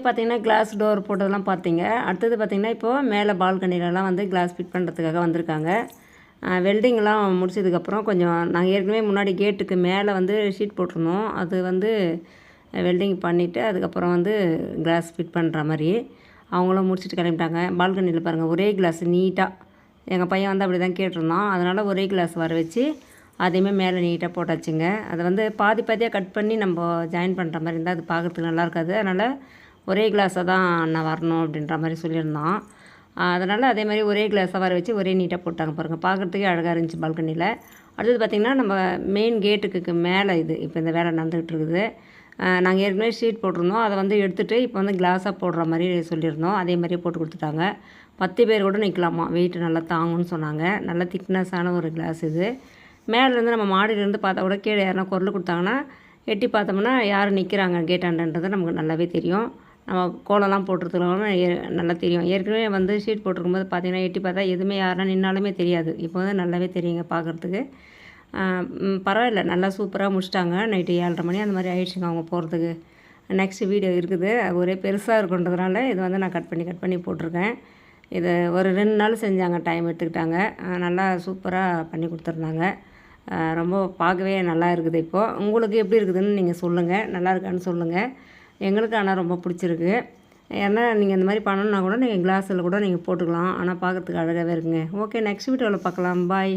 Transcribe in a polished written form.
பார்த்தீங்கன்னா class door போட்டதெல்லாம் பார்த்தீங்க. அடுத்தது பார்த்தீங்கன்னா இப்போது மேலே பால்கனிலலாம் வந்து கிளாஸ் ஃபிட் பண்ணுறதுக்காக வந்திருக்காங்க. வெல்டிங்லாம் முடிச்சதுக்கப்புறம் கொஞ்சம் நாங்கள் ஏற்கனவே முன்னாடி கேட்டுக்கு மேலே வந்து ஷீட் போட்டிருந்தோம். அது வந்து வெல்டிங் பண்ணிவிட்டு அதுக்கப்புறம் வந்து கிளாஸ் ஃபிட் பண்ணுற மாதிரி அவங்களும் முடிச்சுட்டு கிளம்பிட்டாங்க. பால்கனியில் பாருங்கள் ஒரே கிளாஸ் நீட்டாக எங்கள் பையன் வந்து அப்படி தான் கேட்டிருந்தான். அதனால் ஒரே கிளாஸ் வர வச்சு அதையுமே மேலே நீட்டாக போட்டாச்சுங்க. அதை வந்து பாதி பாதியாக கட் பண்ணி நம்ம ஜாயின் பண்ணுற மாதிரி இருந்தால் அது பார்க்குறதுக்கு நல்லா இருக்காது. அதனால் ஒரே கிளாஸாக தான் நான் வரணும் அப்படின்ற மாதிரி சொல்லியிருந்தான். அதனால் அதே மாதிரி ஒரே கிளாஸாக வர வச்சு ஒரே நீட்டாக போட்டாங்க பாருங்கள். பார்க்குறதுக்கே அழகாக இருந்துச்சு பால்கனியில். அடுத்தது பார்த்திங்கன்னா நம்ம மெயின் கேட்டுக்கு மேலே இது இப்போ இந்த வேலை நடந்துகிட்டு இருக்குது. நாங்கள் ஏற்கனவே ஷீட் போட்டிருந்தோம். அதை வந்து எடுத்துகிட்டு இப்போ வந்து கிளாஸாக போடுற மாதிரி சொல்லியிருந்தோம். அதே மாதிரியே போட்டு கொடுத்துட்டாங்க. 10 பேர் கூட நிற்கலாமா, வெயிட் நல்லா தாங்கும்னு சொன்னாங்க. நல்ல திக்னஸான ஒரு கிளாஸ் இது. மேலேருந்து நம்ம மாடியிலேருந்து பார்த்தா கூட கீழே யாருனா குரல் கொடுத்தாங்கன்னா எட்டி பார்த்தோம்னா யார் நிற்கிறாங்க கேட்டாண்டன்றது நமக்கு நல்லாவே தெரியும். நம்ம கோலம்லாம் போட்டிருக்கிறவங்க நல்லா தெரியும். ஏற்கனவே வந்து ஷீட் போட்டிருக்கும்போது பார்த்திங்கன்னா எட்டி பார்த்தா எதுவுமே யாருனா நின்னாலுமே தெரியாது. இப்போ வந்து நல்லாவே தெரியுங்க பார்க்குறதுக்கு. பரவாயில்ல, நல்லா சூப்பராக முடிச்சிட்டாங்க. நைட்டு 7:30 மணி அந்த மாதிரி ஆயிடுச்சுங்க அவங்க போகிறதுக்கு. நெக்ஸ்ட் வீடியோ இருக்குது. ஒரே பெருசாக இருக்குன்றதுனால இது வந்து நான் கட் பண்ணி போட்டிருக்கேன். இது ஒரு 2 நாள் செஞ்சாங்க, டைம் எடுத்துக்கிட்டாங்க. நல்லா சூப்பராக பண்ணி கொடுத்துருந்தாங்க. ரொம்ப பார்க்கவே நல்லா இருக்குது. இப்போது உங்களுக்கு எப்படி இருக்குதுன்னு நீங்கள் சொல்லுங்கள். நல்லா இருக்கான்னு சொல்லுங்கள். எங்களுக்கு ஆனால் ரொம்ப பிடிச்சிருக்கு. ஏன்னா நீங்கள் இந்த மாதிரி பண்ணணுன்னா கூட நீங்கள் கிளாஸில் கூட நீங்கள் போட்டுக்கலாம். ஆனால் பார்க்குறதுக்கு அழகாகவே இருக்குங்க. ஓகே, நெக்ஸ்ட் வீடியோவில் பார்க்கலாம். பாய்.